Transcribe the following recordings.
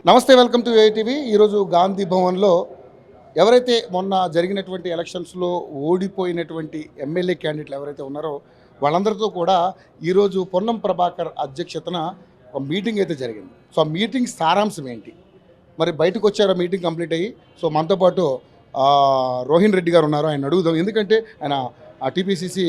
నమస్తే, welcome to ఏఐటీవీ. ఈరోజు గాంధీ భవన్లో ఎవరైతే మొన్న జరిగినటువంటి ఎలక్షన్స్లో ఓడిపోయినటువంటి ఎమ్మెల్యే క్యాండిడేట్లు ఎవరైతే ఉన్నారో వాళ్ళందరితో కూడా ఈరోజు పొన్నం ప్రభాకర్ అధ్యక్షతన ఒక మీటింగ్ అయితే జరిగింది. సో ఆ మీటింగ్ సారాంశం ఏంటి, మరి బయటకు వచ్చారో మీటింగ్ కంప్లీట్ అయ్యి. సో మనతో పాటు రోహిన్ రెడ్డి గారు ఉన్నారు, ఆయన అడుగుదాం. ఎందుకంటే ఆయన టీపీసీసీ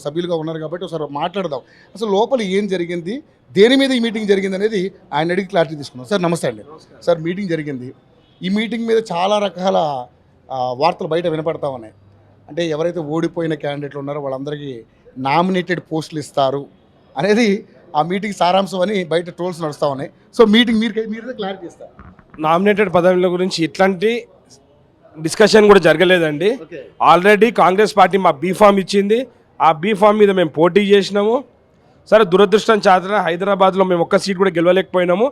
సభ్యులుగా ఉన్నారు కాబట్టి ఒకసారి మాట్లాడదాం. అసలు లోపల ఏం జరిగింది, దేని మీద ఈ మీటింగ్ జరిగింది అనేది ఆయన అడిగి క్లారిటీ తీసుకున్నాం. సార్ నమస్తే అండి. సార్ మీటింగ్ జరిగింది, ఈ మీటింగ్ మీద చాలా రకాల వార్తలు బయట వినపడతా ఉన్నాయి. అంటే ఎవరైతే ఓడిపోయిన క్యాండిడేట్లు ఉన్నారో వాళ్ళందరికీ నామినేటెడ్ పోస్టులు ఇస్తారు అనేది ఆ మీటింగ్ సారాంశం అని బయట ట్రోల్స్ నడుస్తూ ఉన్నాయి. సో మీటింగ్ మీరు క్లారిటీ ఇస్తారు. నామినేటెడ్ పదవుల గురించి ఇట్లాంటి డిస్కషన్ కూడా జరగలేదండి. ఆల్రెడీ కాంగ్రెస్ పార్టీ మా బీఫామ్ ఇచ్చింది, ఆ బీఫామ్ మీద మేము పోటీ చేసినాము. సరే, దురదృష్టం చాతన హైదరాబాద్లో మేము ఒక్క సీట్ కూడా గెలవలేకపోయినాము.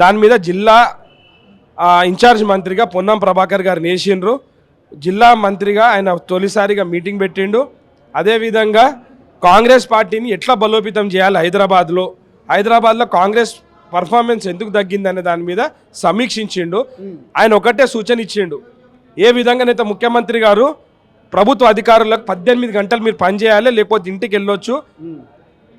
దాని మీద జిల్లా ఇన్ఛార్జ్ మంత్రిగా పొన్నం ప్రభాకర్ గారు నేసిండ్రు. జిల్లా మంత్రిగా ఆయన తొలిసారిగా మీటింగ్ పెట్టిండు. అదేవిధంగా కాంగ్రెస్ పార్టీని ఎట్లా బలోపేతం చేయాలి హైదరాబాద్లో కాంగ్రెస్ పర్ఫార్మెన్స్ ఎందుకు తగ్గిందనే దాని మీద సమీక్షించిండు. ఆయన ఒకటే సూచన ఇచ్చిండు, ఏ విధంగానైతే ముఖ్యమంత్రి గారు ప్రభుత్వ అధికారులకు 18 గంటలు మీరు పనిచేయాలి, లేకపోతే ఇంటికి వెళ్ళొచ్చు.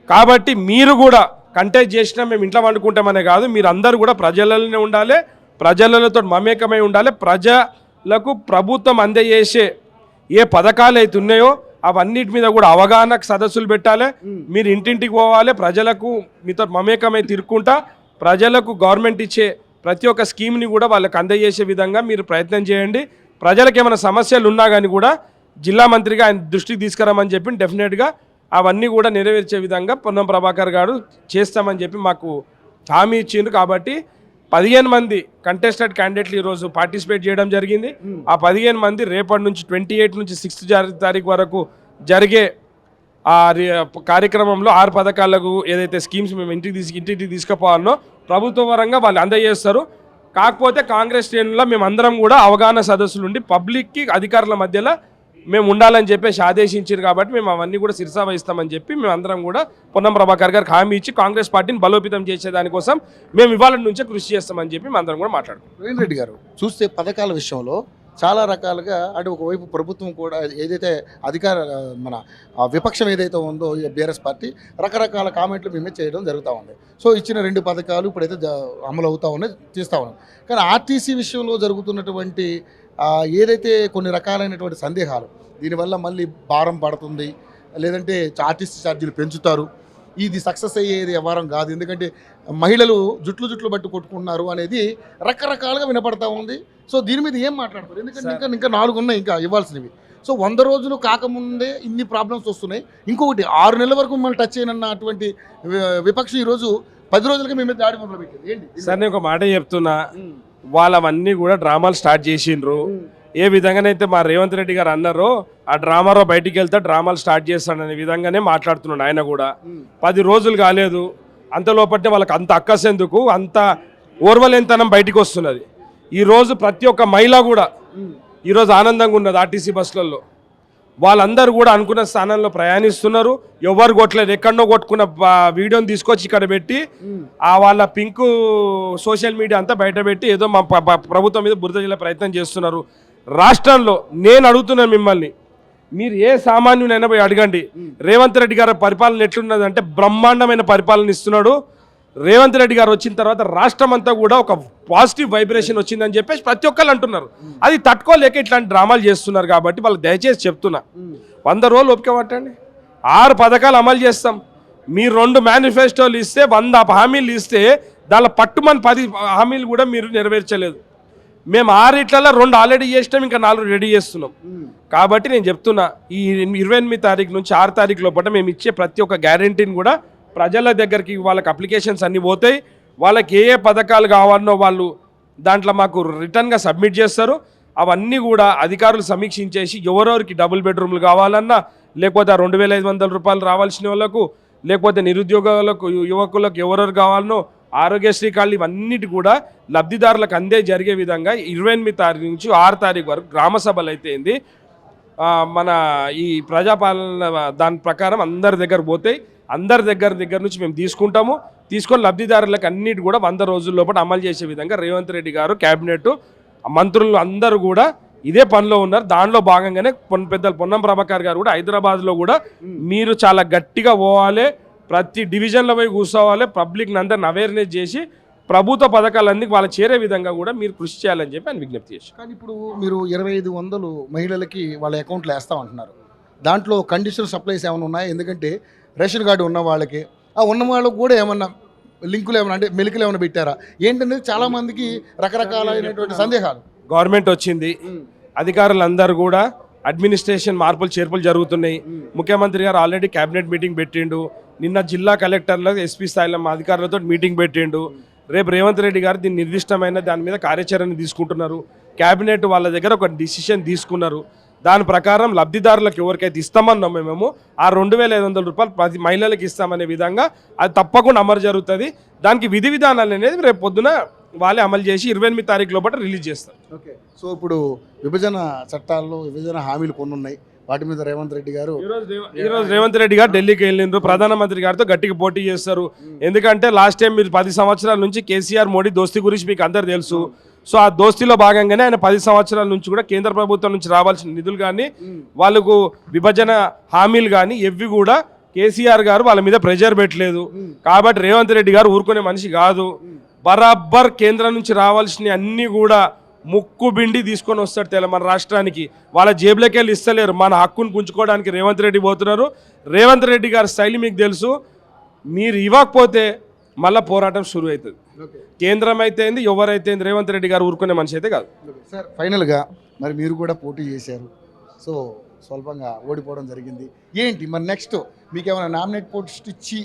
కాబట్టి మీరు కూడా కంటెస్ట్ చేసినా మేము ఇంట్లో వండుకుంటామనే కాదు, మీరు అందరూ కూడా ప్రజలలోనే ఉండాలి, ప్రజలతో మమేకమై ఉండాలి. ప్రజలకు ప్రభుత్వం అందజేసే ఏ పథకాలు అయితే ఉన్నాయో అవన్నిటి మీద కూడా అవగాహనకు సదస్సులు పెట్టాలి. మీరు ఇంటింటికి పోవాలి, ప్రజలకు మీతో మమేకమై తిరుక్కుంటా ప్రజలకు గవర్నమెంట్ ఇచ్చే ప్రతి ఒక్క స్కీమ్ని కూడా వాళ్ళకి అందజేసే విధంగా మీరు ప్రయత్నం చేయండి. ప్రజలకు ఏమైనా సమస్యలు ఉన్నా కానీ కూడా జిల్లా మంత్రిగా ఆయన దృష్టికి తీసుకురామని చెప్పి డెఫినెట్గా అవన్నీ కూడా నెరవేర్చే విధంగా పొన్నం ప్రభాకర్ గారు చేస్తామని చెప్పి మాకు హామీ ఇచ్చిండ్రు. కాబట్టి 15 మంది కంటెస్టెడ్ క్యాండిడేట్లు ఈరోజు పార్టిసిపేట్ చేయడం జరిగింది. ఆ 15 మంది రేపటి నుంచి 28 నుంచి 6 తారీఖు వరకు జరిగే ఆ కార్యక్రమంలో 6 పథకాలకు ఏదైతే స్కీమ్స్ మేము ఇంటికి తీసుకుపోవాలనో ప్రభుత్వ పరంగా వాళ్ళు అందజేస్తారు. కాకపోతే కాంగ్రెస్ శ్రేణుల్లో మేమందరం కూడా అవగాహన సదస్సులు ఉండి పబ్లిక్కి అధికారుల మధ్యలో మేము ఉండాలని చెప్పేసి ఆదేశించారు. కాబట్టి మేము అవన్నీ కూడా శిరసా వహిస్తామని చెప్పి మేమందరం కూడా పొన్నం ప్రభాకర్ గారికి హామీ ఇచ్చి కాంగ్రెస్ పార్టీని బలోపేతం చేసేదానికోసం మేము ఇవాళ నుంచే కృషి చేస్తామని చెప్పి మేమందరం కూడా మాట్లాడుకున్నాం. రోహిన్ రెడ్డి గారు, చూస్తే పథకాల విషయంలో చాలా రకాలుగా, అంటే ఒకవైపు ప్రభుత్వం కూడా ఏదైతే మన విపక్షం ఏదైతే ఉందో బీఆర్ఎస్ పార్టీ రకరకాల కామెంట్లు మేమే చేయడం జరుగుతూ ఉంది. సో ఇచ్చిన 2 పథకాలు ఇప్పుడైతే అమలు అవుతూ ఉన్నాయి, తీస్తూ ఉన్నాం. కానీ ఆర్టీసీ విషయంలో జరుగుతున్నటువంటి ఏదైతే కొన్ని రకాలైనటువంటి సందేహాలు, దీనివల్ల మళ్ళీ భారం పడుతుంది, లేదంటే ఆర్టీసీ ఛార్జీలు పెంచుతారు, ఇది సక్సెస్ అయ్యేది వ్యవహారం కాదు, ఎందుకంటే మహిళలు జుట్లు బట్టి కొట్టుకుంటున్నారు అనేది రకరకాలుగా వినపడతా ఉంది. సో దీని మీద ఏం మాట్లాడతారు? ఎందుకంటే ఇంకా 4 ఉన్నాయి ఇంకా ఇవ్వాల్సినవి. సో 100 రోజులు కాకముందే ఇన్ని ప్రాబ్లమ్స్ వస్తున్నాయి. ఇంకొకటి 6 నెలల వరకు మిమ్మల్ని టచ్ చేయనన్నటువంటి విపక్షం ఈరోజు 10 రోజులుగా మేము దాడి మొదలుపెట్టింది ఏంటి? సార్, నేను ఒక మాట చెప్తున్నా, వాళ్ళవన్నీ కూడా డ్రామాలు స్టార్ట్ చేసిండ్రు. ఏ విధంగానైతే మా రేవంత్ రెడ్డి గారు అన్నారో ఆ డ్రామాలో బయటికి వెళ్తే డ్రామాలు స్టార్ట్ చేస్తాడనే విధంగానే మాట్లాడుతున్నాడు ఆయన కూడా. 10 రోజులు కాలేదు, అంతలోపట్టే వాళ్ళకి అంత అక్కసెందుకు, అంత ఓర్వలేనితనం బయటికి వస్తున్నది. ఈరోజు ప్రతి ఒక్క మహిళ కూడా ఈరోజు ఆనందంగా ఉన్నది. ఆర్టీసీ బస్సులలో వాళ్ళందరూ కూడా అనుకున్న స్థానంలో ప్రయాణిస్తున్నారు. ఎవరు కొట్టలేదు, ఎక్కడో కొట్టుకున్న వీడియోని తీసుకొచ్చి ఇక్కడ పెట్టి వాళ్ళ పింక్ సోషల్ మీడియా అంతా బయట పెట్టి ఏదో మా ప్రభుత్వం మీద బురద జల్లే ప్రయత్నం చేస్తున్నారు. రాష్ట్రంలో నేను అడుగుతున్నాను మిమ్మల్ని, మీరు ఏ సామాన్యునైనా పోయి అడగండి, రేవంత్ రెడ్డి గారి పరిపాలన ఎట్లున్నది అంటే బ్రహ్మాండమైన పరిపాలన ఇస్తున్నాడు. రేవంత్ రెడ్డి గారు వచ్చిన తర్వాత రాష్ట్రం అంతా కూడా ఒక పాజిటివ్ వైబ్రేషన్ వచ్చిందని చెప్పేసి ప్రతి ఒక్కళ్ళు అంటున్నారు. అది తట్టుకోలేక ఇట్లాంటి డ్రామాలు చేస్తున్నారు. కాబట్టి వాళ్ళకి దయచేసి చెప్తున్నా, 100 రోజులు ఓపిక పట్టండి, 6 పథకాలు అమలు చేస్తాం. మీరు 2 మేనిఫెస్టోలు ఇస్తే 100 హామీలు ఇస్తే దానిలో పట్టుమని 10 హామీలు కూడా మీరు నెరవేర్చలేదు. మేము 6 2 ఆల్రెడీ చేసినాం, ఇంకా 4 రెడీ చేస్తున్నాం. కాబట్టి నేను చెప్తున్నా, ఈ 28 తారీఖు నుంచి 6 తారీఖు లోపల మేము ఇచ్చే ప్రతి ఒక్క గ్యారెంటీని కూడా ప్రజల దగ్గరికి వాళ్ళకి అప్లికేషన్స్ అన్నీ పోతాయి. వాళ్ళకి ఏ పథకాలు కావాలనో వాళ్ళు దాంట్లో మాకు రిటర్న్గా సబ్మిట్ చేస్తారు. అవన్నీ కూడా అధికారులు సమీక్షించేసి ఎవరెవరికి డబుల్ బెడ్రూమ్లు కావాలన్నా, లేకపోతే 2500 రూపాయలు రావాల్సిన వాళ్ళకు, లేకపోతే నిరుద్యోగులకు యువకులకు ఎవరెవరు కావాలనో ఆరోగ్యశ్రీ కార్డులు ఇవన్నిటి కూడా లబ్ధిదారులకు అందే జరిగే విధంగా 28 తారీఖు నుంచి 6 తారీఖు వరకు గ్రామ సభలు అయితేంది మన ఈ ప్రజాపాలన దాని ప్రకారం అందరి దగ్గర పోతాయి. అందరి దగ్గర నుంచి మేము తీసుకుంటాము. తీసుకొని లబ్ధిదారులకు అన్నిటి కూడా 100 రోజుల లోపల అమలు చేసే విధంగా రేవంత్ రెడ్డి గారు క్యాబినెట్ మంత్రులు అందరూ కూడా ఇదే పనిలో ఉన్నారు. దానిలో భాగంగానే పెద్దలు పొన్నం ప్రభాకర్ గారు కూడా హైదరాబాద్లో కూడా మీరు చాలా గట్టిగా పోవాలి, ప్రతి డివిజన్లో పోయి కూర్చోవాలి, పబ్లిక్ని అందరిని అవేర్నెస్ చేసి ప్రభుత్వ పథకాలన్నీ వాళ్ళకి చేరే విధంగా కూడా మీరు కృషి చేయాలని చెప్పి ఆయన విజ్ఞప్తి చేశారు. కానీ ఇప్పుడు మీరు 2500 మహిళలకి వాళ్ళ అకౌంట్లో వేస్తామంటున్నారు. దాంట్లో కండిషనల్ సప్లైస్ ఏమైనా ఉన్నాయా? ఎందుకంటే రేషన్ కార్డు ఉన్న వాళ్ళకి ఉన్న వాళ్ళకి కూడా ఏమన్నా లింకులు ఏమైనా అంటే మెలికలు ఏమైనా పెట్టారా ఏంటనేది చాలామందికి రకరకాలైనటువంటి సందేహాలు. గవర్నమెంట్ వచ్చింది, అధికారులందరూ కూడా అడ్మినిస్ట్రేషన్ మార్పులు చేర్పులు జరుగుతున్నాయి. ముఖ్యమంత్రి గారు ఆల్రెడీ క్యాబినెట్ మీటింగ్ పెట్టిండు. నిన్న జిల్లా కలెక్టర్ల ఎస్పీ స్థాయిలో మా అధికారులతో మీటింగ్ పెట్టిండు. రేపు రేవంత్ రెడ్డి గారు దీన్ని నిర్దిష్టమైన దాని మీద కార్యాచరణ తీసుకుంటున్నారు. క్యాబినెట్ వాళ్ళ దగ్గర ఒక డిసిషన్ తీసుకున్నారు. దాని ప్రకారం లబ్ధిదారులకు ఎవరికైతే ఇస్తామన్నాం మేము ఆ 2500 రూపాయలు ప్రతి మహిళలకు ఇస్తామనే విధంగా అది తప్పకుండా అమలు జరుగుతుంది. దానికి విధి విధానాలు అనేది రేపు పొద్దున వాళ్ళే అమలు చేసి 28 తారీఖు లోపల రిలీజ్ చేస్తారు. ఓకే, సో ఇప్పుడు విభజన చట్టాల్లో విభజన హామీలు కొన్ని ఉన్నాయి. వాటి మీద రేవంత్ రెడ్డి గారు ఈరోజు రేవంత్ రెడ్డి గారు ఢిల్లీకి వెళ్ళిండ్రు. ప్రధానమంత్రి గారితో గట్టిగా పోటీ చేస్తారు. ఎందుకంటే లాస్ట్ టైం మీరు 10 సంవత్సరాల నుంచి కేసీఆర్ మోడీ దోస్తీ గురించి మీకు అందరు తెలుసు. సో ఆ దోస్తీలో భాగంగానే ఆయన 10 సంవత్సరాల నుంచి కూడా కేంద్ర ప్రభుత్వం నుంచి రావాల్సిన నిధులు కానీ వాళ్ళకు విభజన హామీలు కానీ ఎవ్వి కూడా కేసీఆర్ గారు వాళ్ళ మీద ప్రెజర్ పెట్టలేదు. కాబట్టి రేవంత్ రెడ్డి గారు ఊరుకునే మనిషి కాదు. బరాబర్ కేంద్రం నుంచి రావాల్సిన అన్నీ కూడా ముక్కు బిండి తీసుకొని వస్తాడు మన రాష్ట్రానికి. వాళ్ళ జేబులోకి వెళ్ళి ఇస్తలేరు. మన హక్కును పుంజుకోవడానికి రేవంత్ రెడ్డి పోతున్నారు. రేవంత్ రెడ్డి గారి స్టైల్ మీకు తెలుసు. మీరు ఇవ్వకపోతే మళ్ళీ పోరాటం షురూ అవుతుంది. కేంద్రం అయితే ఏంది, ఎవరైతే రేవంత్ రెడ్డి గారు ఊరుకునే మనిషి అయితే కాదు. సార్ ఫైనల్గా మరి మీరు కూడా పోటీ చేశారు. సో స్వల్పంగా ఓడిపోవడం జరిగింది. ఏంటి మరి నెక్స్ట్ మీకు ఏమైనా నామినేట్ పోస్ట్ ఇచ్చి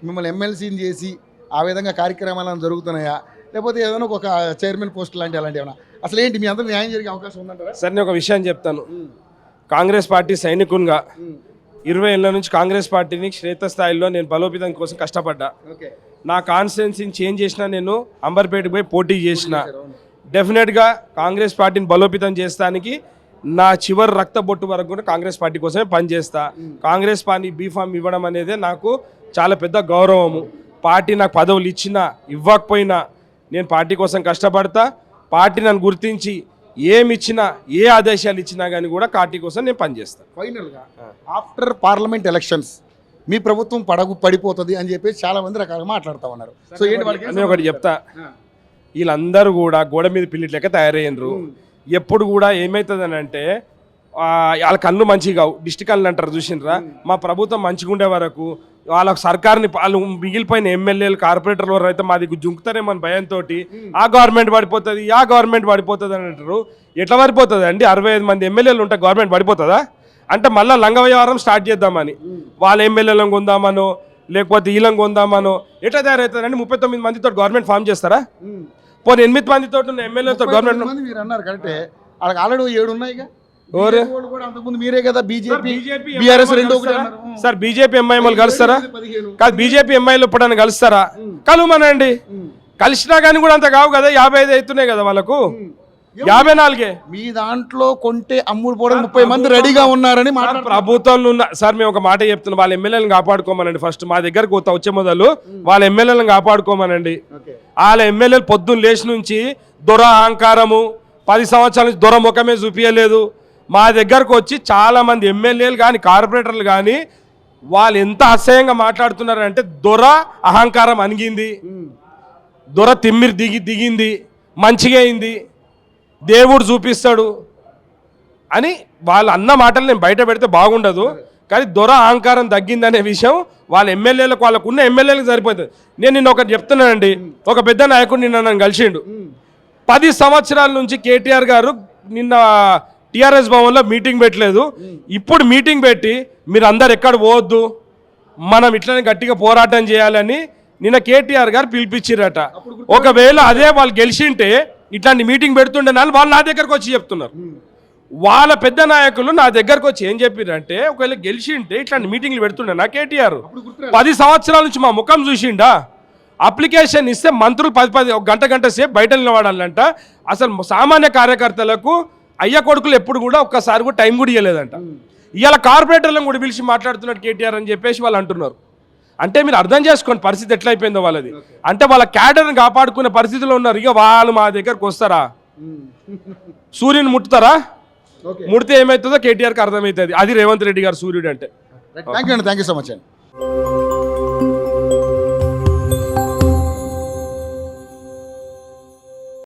మిమ్మల్ని ఎమ్మెల్సీని చేసి ఆ విధంగా కార్యక్రమాలు జరుగుతున్నాయా? లేకపోతే ఏదైనా ఒక చైర్మన్ పోస్ట్ లాంటి అలాంటి ఏమైనా అసలు ఏంటి మీ అందరూ న్యాయం జరిగే అవకాశం ఉందంటారా? సార్ నేను ఒక విషయం చెప్తాను. కాంగ్రెస్ పార్టీ సైనికునిగా 20 ఏళ్ళ నుంచి కాంగ్రెస్ పార్టీని క్షేత్రస్థాయిలో నేను బలోపేతం కోసం కష్టపడ్డా. నా కాన్స్టిట్యున్సీని చేంజ్ చేసినా, నేను అంబర్పేటకు పోయి పోటీ చేసిన. డెఫినెట్గా కాంగ్రెస్ పార్టీని బలోపేతం చేస్తానికి నా చివరి రక్త బొట్టు వరకు కూడా కాంగ్రెస్ పార్టీ కోసమే పనిచేస్తా. కాంగ్రెస్ పార్టీ బీఫామ్ ఇవ్వడం అనేది నాకు చాలా పెద్ద గౌరవము. పార్టీ నాకు పదవులు ఇచ్చినా ఇవ్వకపోయినా నేను పార్టీ కోసం కష్టపడతా. పార్టీ నన్ను గుర్తించి ఏమి ఇచ్చినా, ఏ ఆదేశాలు ఇచ్చినా కానీ కూడా పార్టీ కోసం నేను పనిచేస్తాను. ఫైనల్గా ఆఫ్టర్ పార్లమెంట్ ఎలక్షన్స్ మీ ప్రభుత్వం పడిపోతుంది అని చెప్పేసి చాలా మంది రకాలుగా మాట్లాడుతూ ఉన్నారు. సో ఏంటి వాళ్ళకి నేను ఒకటి చెప్తా, వీళ్ళందరూ కూడా గోడ మీద పిల్లిట్ లెక్క తయారయ్యారు. ఎప్పుడు కూడా ఏమవుతుందని అంటే వాళ్ళ కళ్ళు మంచిగా కావు, డిస్టిక్ కళ్ళు అంటారు చూసినరా. మా ప్రభుత్వం మంచిగా ఉండే వరకు వాళ్ళ సర్కార్ని వాళ్ళు మిగిలిపోయిన ఎమ్మెల్యేలు కార్పొరేటర్లు ఎవరు అయితే మా దగ్గర జుంకుతారేమని భయంతో ఆ గవర్నమెంట్ పడిపోతుంది, ఆ గవర్నమెంట్ పడిపోతుంది అని అంటారు. ఎట్లా పడిపోతుంది అండి? 65 మంది ఎమ్మెల్యేలు ఉంటే గవర్నమెంట్ పడిపోతుందా? అంటే మళ్ళీ లంగ వ్యవహారం స్టార్ట్ చేద్దామని, వాళ్ళ ఎమ్మెల్యేలను కొందామనో లేకపోతే వీళ్ళని కొందామనో ఎట్లా తయారవుతుందండి? 39 మందితో గవర్నమెంట్ ఫామ్ చేస్తారా? పోనీ 8 మందితో ఉన్న ఎమ్మెల్యేలతో గవర్నమెంట్ మీరు అన్నారు కరెక్టే. వాళ్ళకి ఆల్రెడీ 7 ఉన్నాయి. మీరే కదా బీజేపీ బీఆర్ఎస్ సార్ బీజేపీ ఎంఐఎంలు కలుస్తారా? కాదు, బీజేపీ ఎంఐలు ఎప్పుడైనా కలుస్తారా? కలుమనండి. కలిసినా కానీ కూడా అంత కావు కదా, 55 అవుతున్నాయి కదా వాళ్ళకు, 54. మీ దాంట్లో కొంటే అమ్ముడు పోవడం 30 మంది రెడీగా ఉన్నారని ప్రభుత్వంలో ఉన్న. సార్ మేము ఒక మాట చెప్తున్నాం, వాళ్ళ ఎమ్మెల్యేలను కాపాడుకోమనండి. ఫస్ట్ మా దగ్గరకు వచ్చే మొదలు వాళ్ళ ఎమ్మెల్యేలను కాపాడుకోమనండి. వాళ్ళ ఎమ్మెల్యేలు పొద్దున్న లేచి నుంచి దొర అహంకారము, 10 సంవత్సరాల నుంచి దొర ముఖమే చూపించలేదు. మా దగ్గరకు వచ్చి చాలామంది ఎమ్మెల్యేలు కానీ కార్పొరేటర్లు కానీ వాళ్ళు ఎంత అసహ్యంగా మాట్లాడుతున్నారంటే దొర అహంకారం అణిగింది, దొర తిమ్మిరి దిగింది, మంచిగా అయింది, దేవుడు చూపిస్తాడు అని వాళ్ళు అన్న మాటలు నేను బయట పెడితే బాగుండదు. కానీ దొర అహంకారం తగ్గిందనే విషయం వాళ్ళ ఎమ్మెల్యేలకు, వాళ్ళకు ఉన్న ఎమ్మెల్యేలకు సరిపోతుంది. నేను నిన్న ఒకటి చెప్తున్నానండి, ఒక పెద్ద నాయకుడు నిన్న నన్ను కలిసిండు. 10 సంవత్సరాల నుంచి కేటీఆర్ గారు నిన్న టీఆర్ఎస్ భవన్లో మీటింగ్ పెట్టలేదు. ఇప్పుడు మీటింగ్ పెట్టి మీరు అందరు ఎక్కడ పోవద్దు, మనం ఇట్లనే గట్టిగా పోరాటం చేయాలని నిన్న కేటీఆర్ గారు పిలిపించారట. ఒకవేళ అదే వాళ్ళు గెలిచింటే ఇట్లాంటి మీటింగ్ పెడుతుండే వాళ్ళు నా దగ్గరకు వచ్చి చెప్తున్నారు. వాళ్ళ పెద్ద నాయకులు నా దగ్గరకు వచ్చి ఏం చెప్పారంటే ఒకవేళ గెలిచింటే ఇట్లాంటి మీటింగ్లు పెడుతుండే నా కేటీఆర్ 10 సంవత్సరాల నుంచి మా ముఖం చూసిండా. అప్లికేషన్ ఇస్తే మంత్రులు 10 గంట సేపు బయట నిలబడాలంట. అసలు సామాన్య కార్యకర్తలకు అయ్య కొడుకులు ఎప్పుడు కూడా ఒక్కసారి కూడా టైం కూడా ఇవ్వలేదంట. ఇవాళ కార్పొరేటర్లను కూడా పిలిచి మాట్లాడుతున్నాడు కేటీఆర్ అని చెప్పేసి వాళ్ళు అంటున్నారు. అంటే మీరు అర్థం చేసుకోండి పరిస్థితి ఎట్లా అయిపోయిందో వాళ్ళది. అంటే వాళ్ళ క్యాడర్ని కాపాడుకునే పరిస్థితిలో ఉన్నారు. ఇక వాళ్ళు మా దగ్గరకు వస్తారా? సూర్యుని ముట్టుతారా? ముడితే ఏమవుతుందో కేటీఆర్కి అర్థమవుతుంది. అది రేవంత్ రెడ్డి గారు సూర్యుడు అంటే. థ్యాంక్ యూ సో మచ్ అండి.